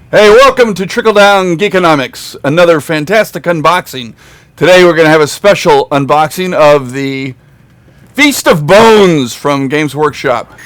Hey, welcome to Trickle Down Geekonomics, another fantastic unboxing. Today we're going to have a special unboxing of the Feast of Bones from Games Workshop.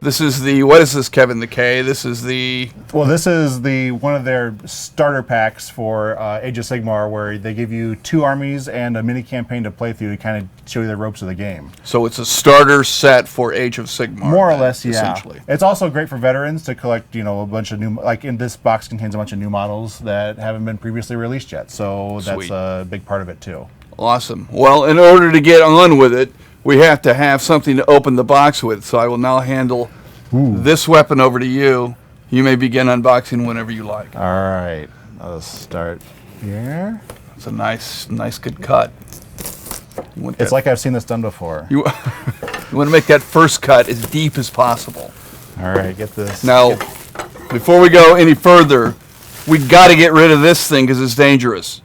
This is the, what is this, Kevin the K? This is the... Well, this is one of their starter packs for Age of Sigmar, where they give you 2 armies and a mini campaign to play through to kind of show you the ropes of the game. So it's a starter set for Age of Sigmar. More or less, yeah. Essentially. It's also great for veterans to collect, a bunch of new, like in this box contains a bunch of new models that haven't been previously released yet. So that's a big part of it too. Awesome. Well, in order to get on with it, we have to have something to open the box with. So I will now handle this weapon over to you. You may begin unboxing whenever you like. All right. I'll start here. It's a nice, good cut. It's like I've seen this done before. You want to make that first cut as deep as possible. All right, get this. Now, before we go any further, we got to get rid of this thing because it's dangerous.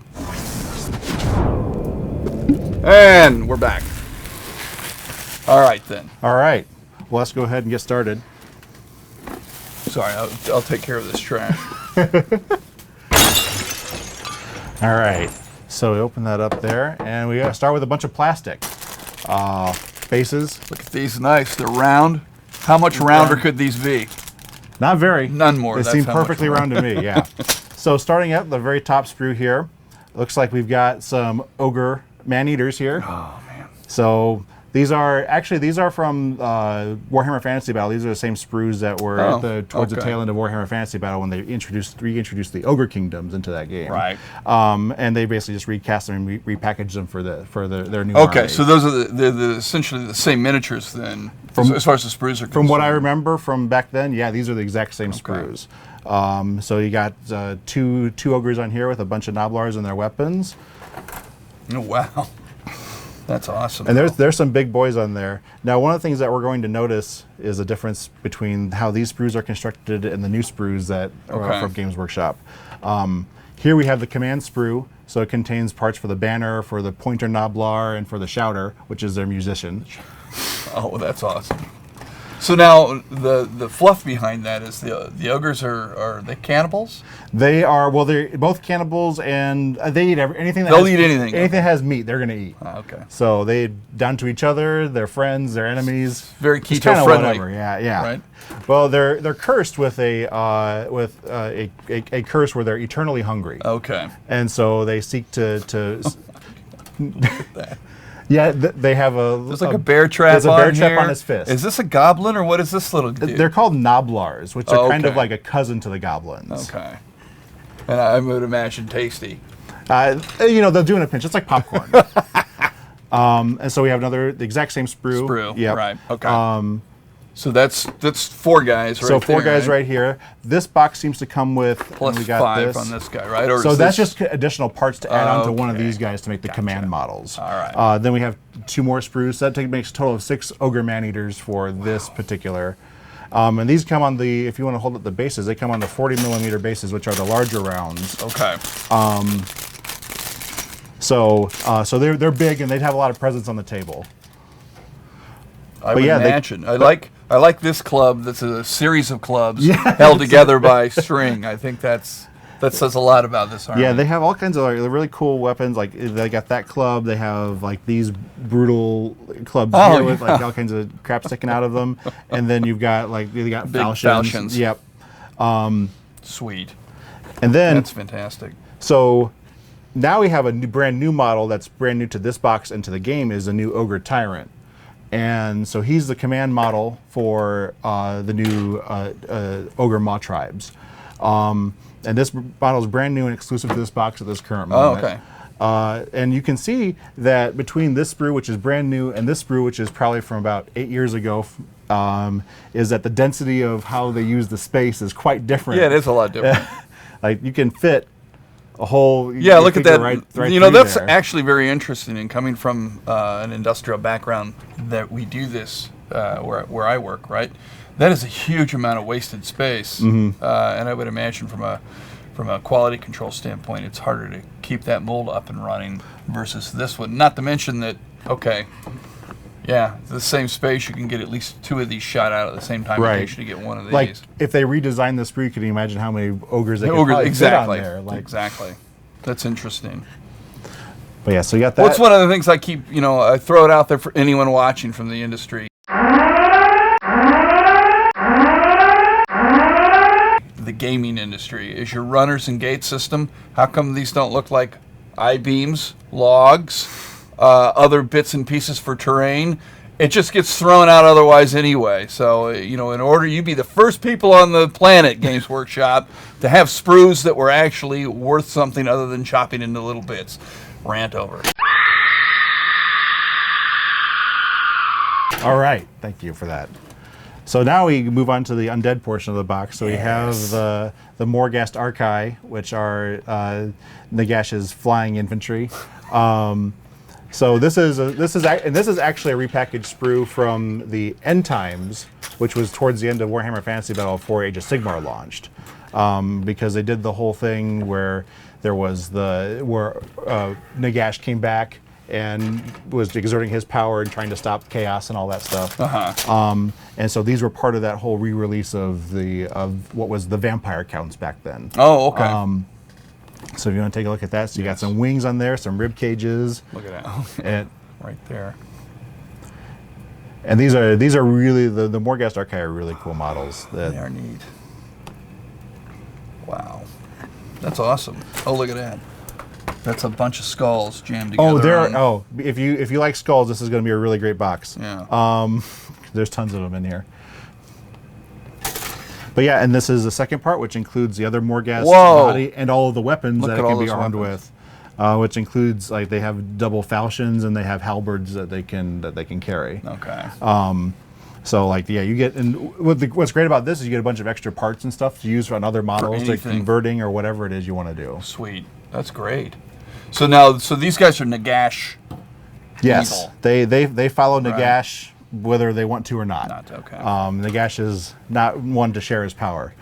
And we're back. All right, then. All right. Well, let's go ahead and get started. Sorry, I'll take care of this trash. All right. So we open that up there, and we start with a bunch of plastic bases. Look at these, nice. They're round. How much rounder could these be? Not very. None more. They seem perfectly round to me, yeah. So starting at the very top sprue here, looks like we've got some ogre man-eaters here. Oh, man. So these are from Warhammer Fantasy Battle. These are the same sprues that were towards the tail end of Warhammer Fantasy Battle when they reintroduced the ogre kingdoms into that game. Right. And they basically just recast them and repackaged them for their new Okay, army. so those are essentially the same miniatures then, as far as the sprues are concerned. From what I remember from back then, yeah, these are the exact same sprues. So you got two ogres on here with a bunch of Noblars and their weapons. Oh, wow. That's awesome. And there's some big boys on there. Now, one of the things that we're going to notice is a difference between how these sprues are constructed and the new sprues that are from Games Workshop. Here we have the command sprue, so it contains parts for the banner, for the pointer Noblar, and for the shouter, which is their musician. Oh, that's awesome. So now the fluff behind that is the ogres are they cannibals? They are, well, they're both cannibals, and they eat anything. They'll eat anything. Anything that has meat, they're going to eat. Okay. So they down to each other, their friends, their enemies. Very keto friendly. Whatever. Yeah. Right. Well, they're cursed with a curse where they're eternally hungry. Okay. And so they seek to Look at that. Yeah, they have There's like a bear trap. There's a bear trap on his fist. Is this a goblin or what is this little dude? They're called Noblars, which are kind of like a cousin to the goblins. Okay. And I would imagine tasty. They'll do in a pinch. It's like popcorn. And so we have the exact same sprue. Sprue. Right. Okay. So that's 4 guys right there. So 4 guys right here. This box seems to come with plus 5 on this guy, right? Or so that's just additional parts to add on to one of these guys to make the command models. All right. Then we have 2 more sprues. So that makes a total of 6 ogre man-eaters for this particular. And these come on if you want to hold up the bases, they come on the 40mm bases, which are the larger rounds. Okay. So they're big and they'd have a lot of presence on the table. I would imagine. I like this club. That's a series of clubs held together by string. I think that says a lot about this army. Yeah, they have all kinds of really cool weapons. Like they got that club. They have like these brutal clubs here with like all kinds of crap sticking out of them. And then you've got they got big falchions. Yep. Sweet. And then that's fantastic. So now we have a brand new model that's brand new to this box and to the game is a new ogre tyrant. And so he's the command model for the new Ogre Maw tribes. And this model is brand new and exclusive to this box at this current moment. Oh, okay. And you can see that between this sprue, which is brand new, and this sprue, which is probably from about 8 years ago, is that the density of how they use the space is quite different. Yeah, it is a lot different. Like you can fit a whole look at that. Right that's there. actually very interesting. And coming from an industrial background, that we do this where I work, right? That is a huge amount of wasted space, and I would imagine from a quality control standpoint, it's harder to keep that mold up and running versus this one. Not to mention that Okay. Yeah, the same space, you can get at least 2 of these shot out at the same time. Right. It takes you to get one of these. Like, if they redesign the sprue, can you imagine how many ogres they could Ogre, probably exactly. fit on there? Like, Exactly. That's interesting. but yeah, so you got that. What's one of the things I keep, I throw it out there for anyone watching from the industry. The gaming industry is your runners and gate system. How come these don't look like I-beams, logs, other bits and pieces for terrain? It just gets thrown out otherwise anyway. So, in order you be the first people on the planet, Games Workshop, to have sprues that were actually worth something other than chopping into little bits. Rant over. All right, thank you for that. So now we move on to the undead portion of the box. So we have the Morghast Archai, which are Nagash's flying infantry. So this is actually a repackaged sprue from the End Times, which was towards the end of Warhammer Fantasy Battle 4 Age of Sigmar launched, because they did the whole thing where there was Nagash came back and was exerting his power and trying to stop chaos and all that stuff. And so these were part of that whole re-release of what was the vampire counts back then. Oh, okay. So if you want to take a look at that, so you got some wings on there, some rib cages. Look at that. And Right there. And these are really the Morghast Archai are really cool models. They are neat. Wow, that's awesome. Oh, look at that. That's a bunch of skulls jammed together. If you like skulls, this is going to be a really great box. Yeah. There's tons of them in here. But yeah, and this is the second part, which includes the other Morghast body and all of the weapons that it can be armed with, which includes, like, they have double falchions and they have halberds that they can carry. Okay. So, like, yeah, you get, and what's great about this is you get a bunch of extra parts and stuff to use on other models, like converting or whatever it is you want to do. Sweet, that's great. So now, these guys are Nagash. Yes, evil. They follow Nagash. Right. Whether they want to or not. Not okay. Nagash is not one to share his power.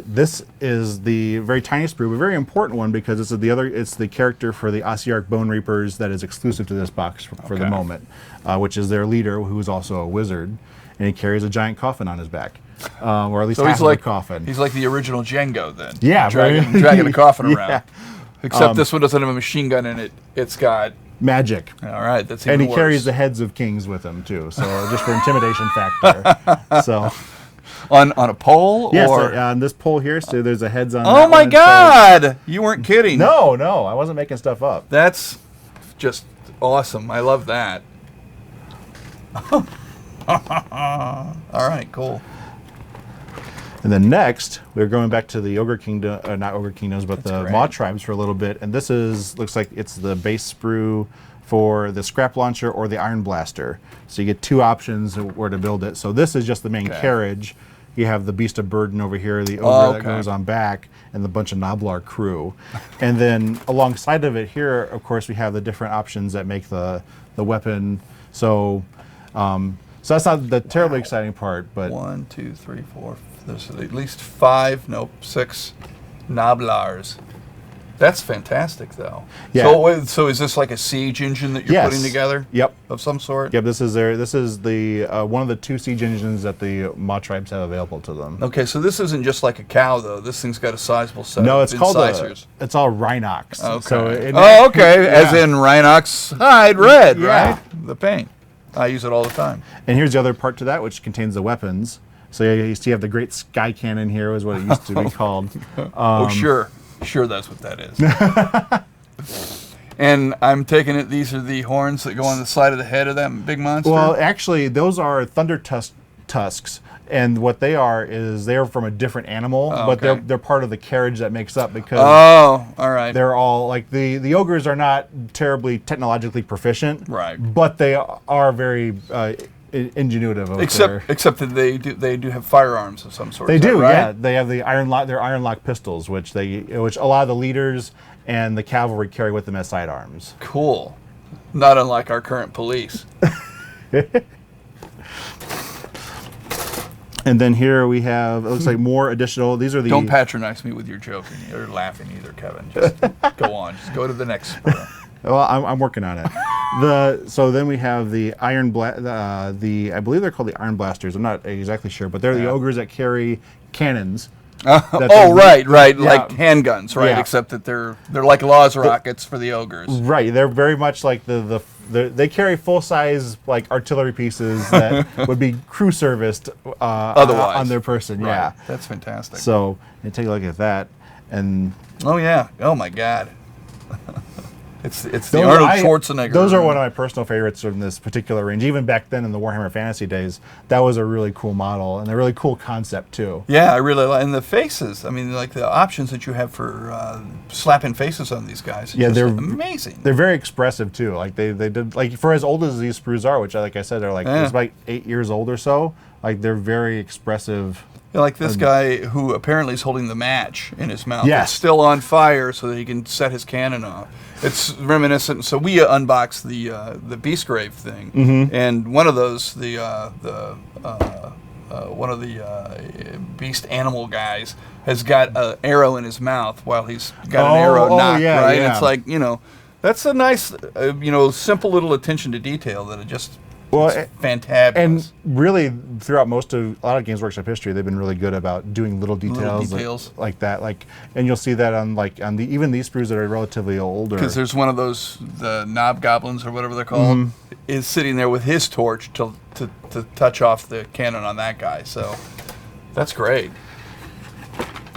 This is the very tiny sprue, but very important one because it's the character for the Ossiarch Bone Reapers that is exclusive to this box for the moment, which is their leader, who is also a wizard, and he carries a giant coffin on his back, or at least half of a coffin. He's like the original Django then. Yeah, dragging a coffin around. Yeah. Except this one doesn't have a machine gun in it. It's got magic. All right, that's even worse. And he carries the heads of kings with him too, so just for intimidation factor. So on a pole? Yes, or? On this pole here, so there's the heads on. Oh my God! You weren't kidding. No, I wasn't making stuff up. That's just awesome. I love that. All right, cool. And then next, we're going back to the Ogre Kingdom, not Ogre Kingdoms, but the Maw tribes for a little bit. And this looks like it's the base sprue for the Scrap Launcher or the Iron Blaster. So you get two options where to build it. So this is just the main carriage. You have the Beast of Burden over here, the Ogre that goes on back, and the bunch of Noblar crew. And then alongside of it here, of course, we have the different options that make the weapon. So, so that's not the terribly exciting part, but 1, 2, 3, 4. There's at least 6 Noblars. That's fantastic, though. Yeah. So is this like a siege engine that you're putting together? Yep. Of some sort? Yep. This is the one of the 2 siege engines that the Maw tribes have available to them. Okay, so this isn't just like a cow, though. This thing's got a sizable set. No, it's called it's all Rhinox. Okay. So okay. As in Rhinox hide red, right? The paint. I use it all the time. And here's the other part to that, which contains the weapons. So you see, you have the Great Sky Cannon here, is what it used to be called. Sure, that's what that is. And I'm taking it these are the horns that go on the side of the head of that big monster? Well, actually, those are thunder tusks. And what they are is they are from a different animal, but they're part of the carriage that makes up because all right. They're all like the ogres are not terribly technologically proficient, right? But they are very ingenuitive. Except that they do have firearms of some sort. They do, right? yeah. They have their iron lock pistols, which a lot of the leaders and the cavalry carry with them as sidearms. Cool, not unlike our current police. And then here we have, it looks like more additional, these are the... Don't patronize me with your joking or laughing either, Kevin. Just go on. Just go to the next spur. Well, I'm working on it. So then we have the Iron I believe they're called the Iron Blasters. I'm not exactly sure, but they're the ogres that carry cannons. Right, yeah. like handguns, right? Yeah. Except that they're like Laws rockets for the ogres. Right, they're very much like they carry full-size like artillery pieces that would be crew serviced Otherwise on their person. Right. Yeah, That's fantastic. so you take a look at that, and oh yeah, oh my God, it's the Arnold Schwarzenegger. Those are one of my personal favorites from this particular range. Even back then in the Warhammer Fantasy days, that was a really cool model and a really cool concept too. Yeah, I really like, and the faces. I mean, like the options that you have for slapping faces on these guys. Yeah, they're amazing. They're very expressive too. Like they did, like for as old as these sprues are, which like I said, are like it's like 8 years old or so. Like they're very expressive. Like this guy who apparently is holding the match in his mouth. Yes. It's still on fire so that he can set his cannon off. It's reminiscent. So we unboxed the Beastgrave thing, and one of those, one of the beast animal guys has got an arrow in his mouth while he's got an arrow knocked, yeah, right? yeah. It's like, that's a nice, simple little attention to detail that it just. It's fantabulous. And really, throughout a lot of Games Workshop history, they've been really good about doing little details. Like that. And you'll see that on even these sprues that are relatively older. Because there's one of those, the knob goblins or whatever they're called, is sitting there with his torch to touch off the cannon on that guy. So that's great.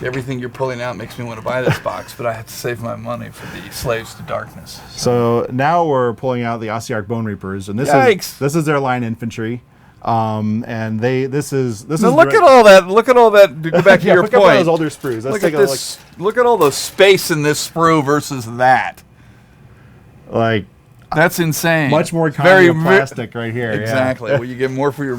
Everything you're pulling out makes me want to buy this box, but I have to save my money for the Slaves to Darkness. So now we're pulling out the Ossiarch Bone Reapers, and this is their line infantry, and this is now look at all that. Look at all that. To go back to your look point. Look at those older sprues. Let's take a look. Look at all the space in this sprue versus that. Like that's insane. Much more kind of plastic right here. Exactly. Yeah. Well, you get more for your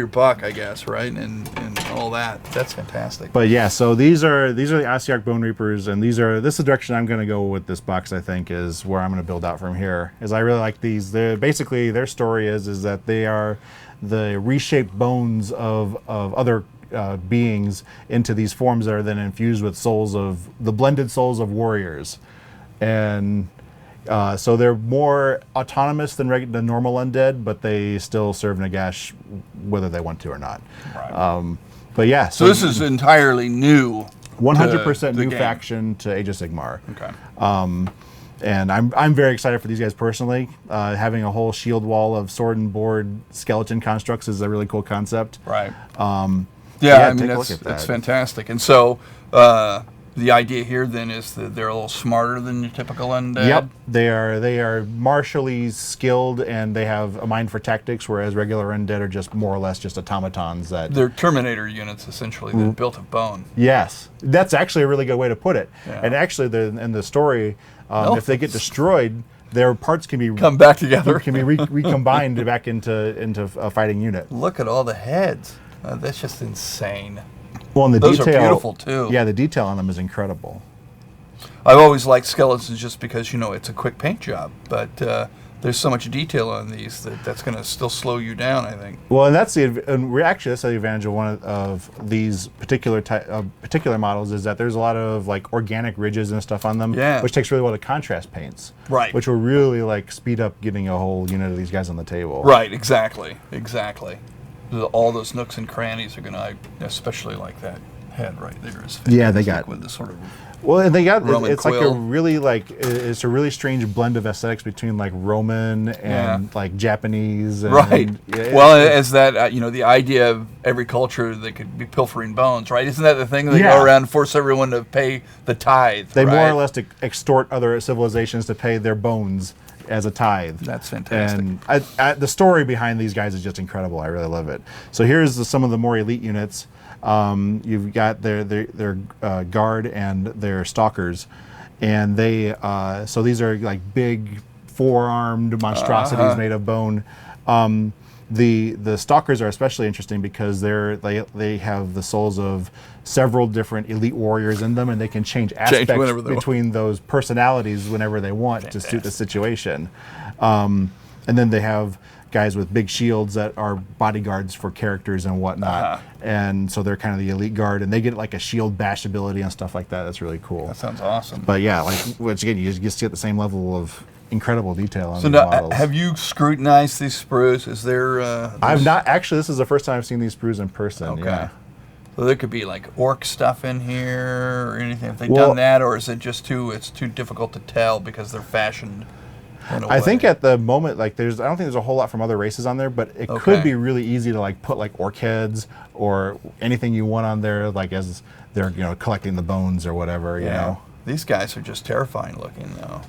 buck, I guess, right? And all that. That's fantastic. But yeah, so these are the Ossiarch Bone Reapers, and this is the direction I'm going to go with this box. I think is where I'm going to build out from here. Is I really like these. Basically their story is that they are the reshaped bones of other beings into these forms that are then infused with the blended souls of warriors, and. So they're more autonomous than normal undead, but they still serve Nagash whether they want to or not. Right. But yeah. So this is entirely new. 100% new faction to Age of Sigmar. Okay. And I'm very excited for these guys personally. Having a whole shield wall of sword and board skeleton constructs is a really cool concept. Right. Yeah, I mean that's fantastic. And so. The idea here then is that they're a little smarter than your typical undead. Yep, they are martially skilled and they have a mind for tactics, whereas regular undead are just more or less just automatons that. They're Terminator units essentially. They're built of bone. Yes, that's actually a really good way to put it. Yeah. And actually, in the story, if they get destroyed, their parts can come back together. Can be recombined back into a fighting unit. Look at all the heads. That's just insane. Well, and those are beautiful too. Yeah, the detail on them is incredible. I've always liked skeletons just because it's a quick paint job, but there's so much detail on these that's going to still slow you down, I think. Well, and that's the advantage of one of these particular models is that there's a lot of like organic ridges and stuff on them, which takes really well to contrast paints, right? Which will really like speed up getting a whole unit of these guys on the table. Right. Exactly. All those nooks and crannies are going to, especially like that head right there is. Yeah, they got with this sort of. Well, and they got Roman it's quill. Like it's a really strange blend of aesthetics between like Roman and like Japanese. And, right. Well, as that the idea of every culture that could be pilfering bones, right? Isn't that the thing? They go around and force everyone to pay the tithe. They more or less extort other civilizations to pay their bones as a tithe. That's fantastic. And the story behind these guys is just incredible. I really love it. So here's some of the more elite units. You've got their guard and their stalkers, and so these are like big four-armed monstrosities made of bone. The stalkers are especially interesting because they have the souls of several different elite warriors in them, and they can change aspects between those personalities whenever they want to suit the situation. And then they have guys with big shields that are bodyguards for characters and whatnot. And so they're kind of the elite guard, and they get like a shield bash ability and stuff like that. That's really cool. That sounds awesome. But yeah, like once again, you just get the same level of incredible detail on So these now, models. have you scrutinized these sprues? Is there? I've not actually. This is the first time I've seen these sprues in person. Okay. Yeah. So there could be like orc stuff in here or anything. Have they Well, done that, or is it just it's too difficult to tell because they're fashioned in a way? I think at the moment, like I don't think there's a whole lot from other races on there, but it Okay. could be really easy to like put like orc heads or anything you want on there, like as they're collecting the bones or whatever. You know. These guys are just terrifying looking, though.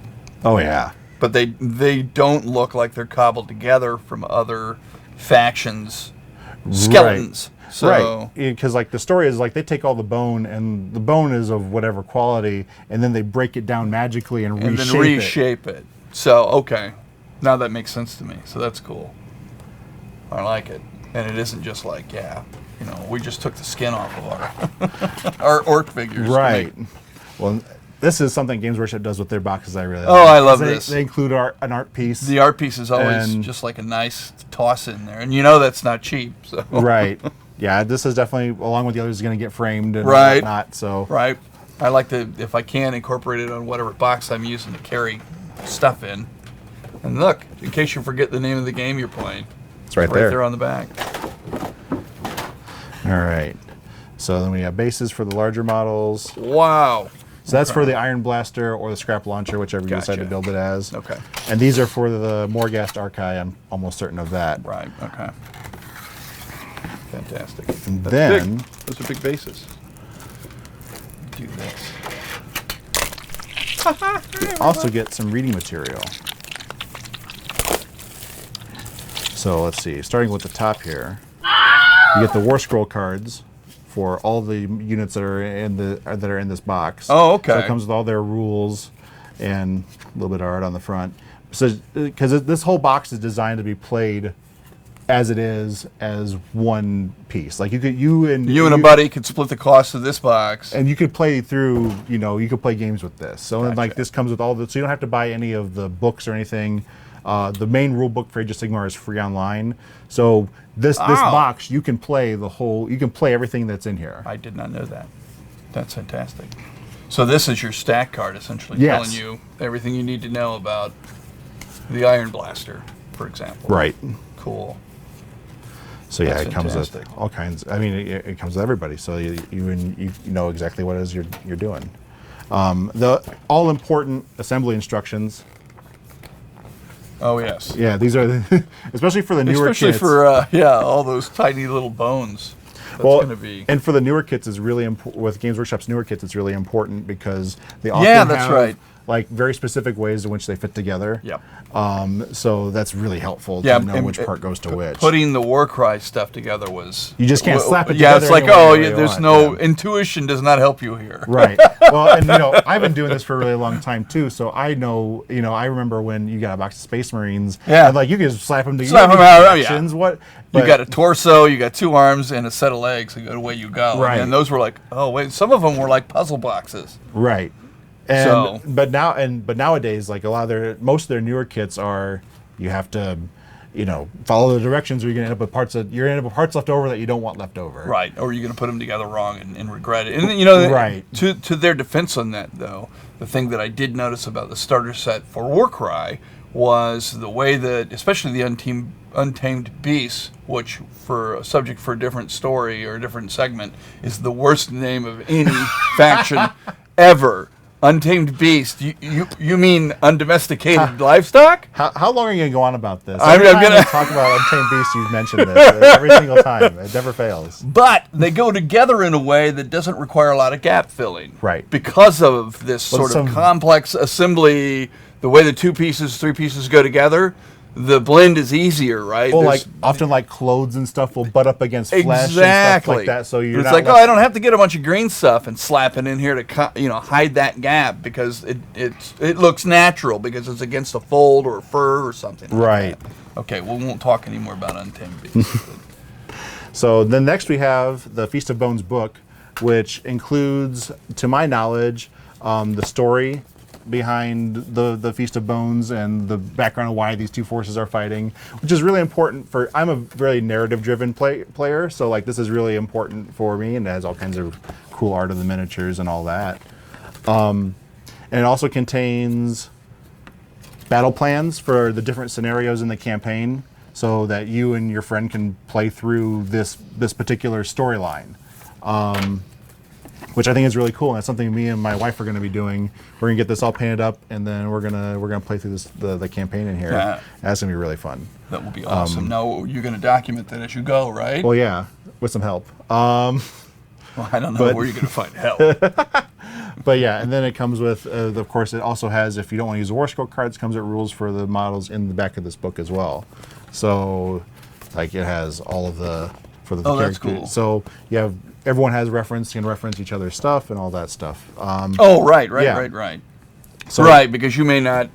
Oh yeah. But they don't look like they're cobbled together from other factions skeletons. So, right, because like the story is like they take all the bone, and the bone is of whatever quality, and then they break it down magically and reshape it. So okay, now that makes sense to me. So that's cool. I like it, and it isn't just like we just took the skin off of our our orc figures. Right. Well, this is something Games Workshop does with their boxes. I really like. Oh, I love this. They include an art piece. The art piece is always just like a nice toss in there, and that's not cheap. So right. Yeah, this is definitely, along with the others, going to get framed and right. whatnot. So right. I like to, if I can, incorporate it on whatever box I'm using to carry stuff in. And look, in case you forget the name of the game you're playing, it's right there on the back. All right. So then we have bases for the larger models. Wow. So that's for the Iron Blaster or the Scrap Launcher, whichever you decide to build it as. Okay. And these are for the Morghast Archive. I'm almost certain of that. Right. Okay. Fantastic. And then big. Those are big bases. Do this. Also get some reading material. So let's see. Starting with the top here, you get the War Scroll cards for all the units that are in this box. Oh, okay. So it comes with all their rules and a little bit of art on the front. So because this whole box is designed to be played as it is as one piece. Like you and a buddy could split the cost of this box, and you could play through. You could play games with this. So Gotcha. like this comes with all the. So you don't have to buy any of the books or anything. The main rule book for Age of Sigmar is free online. So this box you can play the whole. You can play everything that's in here. I did not know that. That's fantastic. So this is your stack card, essentially Yes. telling you everything you need to know about the Iron Blaster, for example. Right. Cool. So yeah, That's it comes with fantastic. all kinds. I mean, it comes with everybody. So you know exactly what it is you're doing. The all important assembly instructions. Oh yes. Yeah, these are especially for the newer Especially kits. for all those tiny little bones. That's going to be. And for the newer kits is really important. With Games Workshop's newer kits, it's really important because they often that's have right. like very specific ways in which they fit together. Yep. So that's really helpful to know and which part goes to which. Putting the Warcry stuff together was. You just can't slap it Yeah, together it's like, any way you there's want, no yeah. intuition does not help you here. Right. Well, and I've been doing this for a really long time too, so I know. I remember when you got a box of Space Marines. Yeah. And like you can just slap them together. Slap 'em out, yeah. What? You got a torso, you got 2 arms, and a set of legs, and away you go. Right. And those were like, oh wait, some of them were like puzzle boxes. Right. And So- but nowadays, like most of their newer kits are, you have to, follow the directions, or you're gonna end up with parts left over that you don't want left over. Right, or you're going to put them together wrong and regret it. And Right. To their defense on that, though, the thing that I did notice about the starter set for Warcry was the way that, especially the Untamed Beasts, which for a subject for a different story or a different segment, is the worst name of any faction ever. Untamed Beast. You mean undomesticated livestock? How long are you gonna go on about this? I'm Every time gonna we talk about Untamed Beasts. You've mentioned this every single time. It never fails. But they go together in a way that doesn't require a lot of gap filling. Right. Because of this sort of complex assembly, the way the 2 pieces, 3 pieces go together, the blend is easier, right? Well, often clothes and stuff will butt up against flesh and stuff like that. So you're it's not like, I don't have to get a bunch of green stuff and slap it in here to hide that gap because it looks natural because it's against a fold or a fur or something. Right. Like that. Okay, we won't talk anymore about Untamed Beasts. So then next we have the Feast of Bones book, which includes, to my knowledge, the story behind the Feast of Bones and the background of why these 2 forces are fighting, which is really important for. I'm a very narrative-driven player, so this is really important for me, and it has all kinds of cool art of the miniatures and all that. And it also contains battle plans for the different scenarios in the campaign, so that you and your friend can play through this particular storyline, which I think is really cool. And that's something me and my wife are going to be doing. We're going to get this all painted up, and then we're gonna play through the campaign in here. Yeah. That's going to be really fun. That will be awesome. Now you're going to document that as you go, right? Well, yeah, with some help. Well, I don't know where you're going to find help. But yeah, and then it comes with, of course, it also has, if you don't want to use the War Scroll cards, it comes with rules for the models in the back of this book as well. So, like, it has all of the that's characters. cool. So everyone has can reference each other's stuff and all that stuff. Right. So, right, because you may not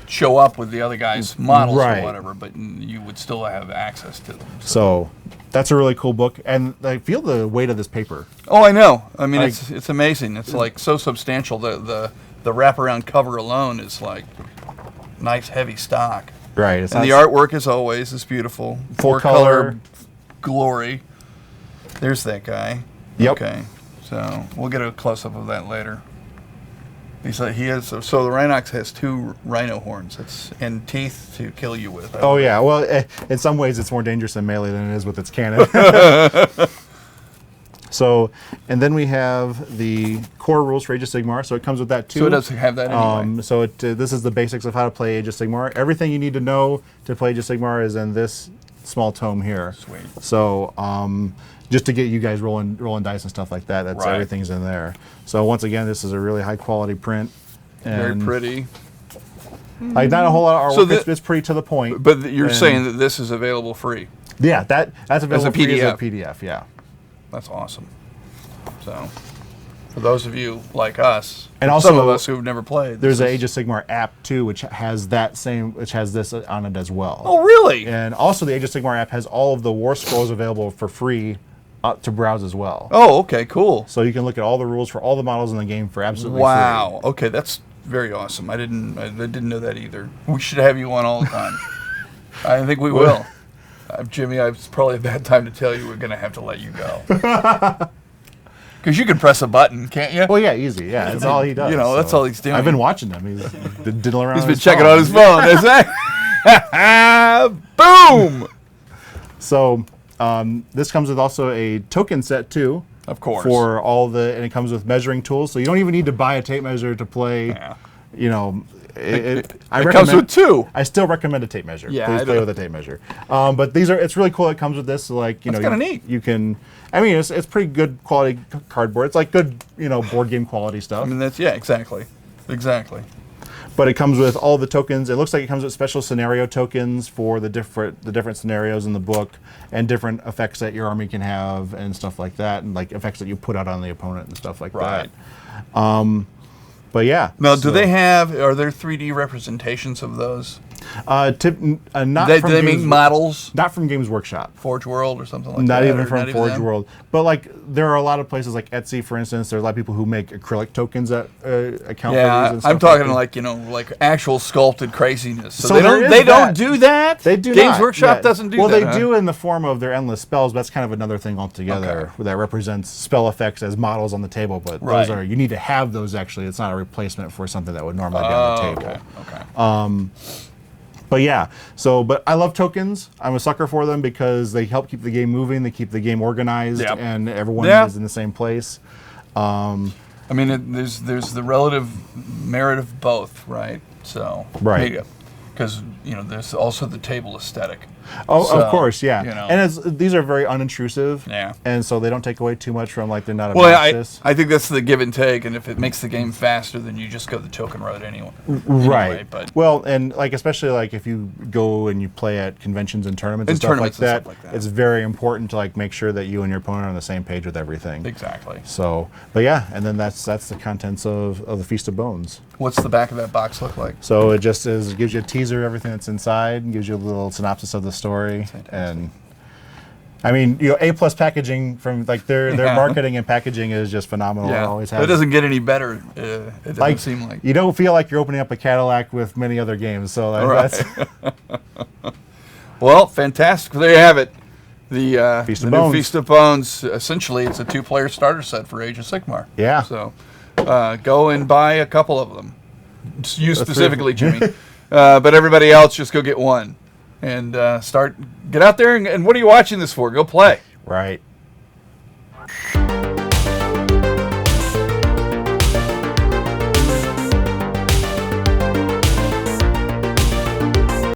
show up with the other guy's models Right. or whatever, but you would still have access to them. So that's a really cool book, and I feel the weight of this paper. Oh, I know. I mean, Like- it's amazing. It's like so substantial. The wraparound cover alone is like nice, heavy stock. Right. It's And the not- artwork, as always, is beautiful. Full Four color. glory. There's that guy. Yep. Okay, so we'll get a close up of that later. He has. So the Rhinox has 2 rhino horns. And teeth to kill you with. Oh yeah. Well, in some ways, it's more dangerous in melee than it is with its cannon. So, and then we have the core rules for Age of Sigmar. So it comes with that too. So it does have that anyway. So this is the basics of how to play Age of Sigmar. Everything you need to know to play Age of Sigmar is in this small tome here. Sweet. So just to get you guys rolling dice and stuff like that, that's Right. everything's in there. So once again, this is a really high quality print. Very And pretty. Like not a whole lot of So artwork. It's pretty to the point. But you're And- saying that this is available free. Yeah, that's available free PDF. as a PDF. Yeah. That's awesome. So, for those of you like us, And some also, of us who've never played, There's this an is- Age of Sigmar app too, which has this on it as well. Oh, really? And also, the Age of Sigmar app has all of the War Scrolls available for free to browse as well. Oh, okay, cool. So you can look at all the rules for all the models in the game for absolutely Wow. Okay, that's very awesome. I didn't know that either. We should have you on all the time. I think we will. Jimmy, it's probably a bad time to tell you we're going to have to let you go. Because you can press a button, can't you? free. Well, yeah, easy. Yeah, that's all he does. You know, that's all he's doing. I've been watching him. He's been diddling around. He's on been his checking phone. on his phone, isn't he? Boom! So this comes with also a token set too. Of course. For all and it comes with measuring tools, so you don't even need to buy a tape measure to play. Yeah. You know, It comes with 2. I still recommend a tape measure. Yeah, Please I play do. with a tape measure. But it's really cool. It comes with this, so like That's kinda neat. You can. I mean, it's pretty good quality cardboard. It's like good board game quality stuff. I mean, exactly. But it comes with all the tokens. It looks like it comes with special scenario tokens for the different scenarios in the book, and different effects that your army can have and stuff like that, and like effects that you put out on the opponent and stuff like Right. that. But yeah. Now, so, are there 3D representations of those? not Do from they make Games, models? not from Games Workshop. Forge World or something like Not that? even or from not Forge them? World. But like there are a lot of places like Etsy, for instance. There's a lot of people who make acrylic tokens that account for Yeah, these and stuff I'm talking like like actual sculpted craziness. So, So they there don't is they don't that. do that. They do Games not. Workshop Yeah. doesn't do well, that. they huh? do in the form of their endless spells, but that's kind of another thing altogether that represents spell effects as models on the table. But Right. those you need to have those actually. It's not a replacement for something that would normally be on the table. Okay. But yeah, but I love tokens. I'm a sucker for them because they help keep the game moving. They keep the game organized, Yep. and everyone Yeah. is in the same place. I mean, there's the relative merit of both, right? So Right. because there's also the table aesthetic. Oh, So, of course, yeah. you know. And these are very unintrusive. Yeah. And so they don't take away too much from they're not Well, obnoxious. I think that's the give and take, and if it makes the game faster, then you just go the token road anyway. Right. But Well, and especially if you go and you play at conventions and tournaments and stuff like that, it's very important to make sure that you and your opponent are on the same page with everything. exactly. So, but yeah, and then that's the contents of the Feast of Bones. What's the back of that box look like? So it gives you a teaser of everything that's inside, and gives you a little synopsis of the story, and I mean, A+ packaging from their Yeah. marketing and packaging is just phenomenal. It Yeah, always has. it doesn't get any better. It doesn't seem like. You don't feel like you're opening up a Cadillac with many other games. So that's Well, fantastic. There you have it. The Feast the of new Bones. Feast of Bones. Essentially, it's a 2-player starter set for Age of Sigmar. Yeah. So go and buy a couple of them. You specifically, Jimmy. But everybody else, just go get one and get out there. And what are you watching this for? Go play. Right.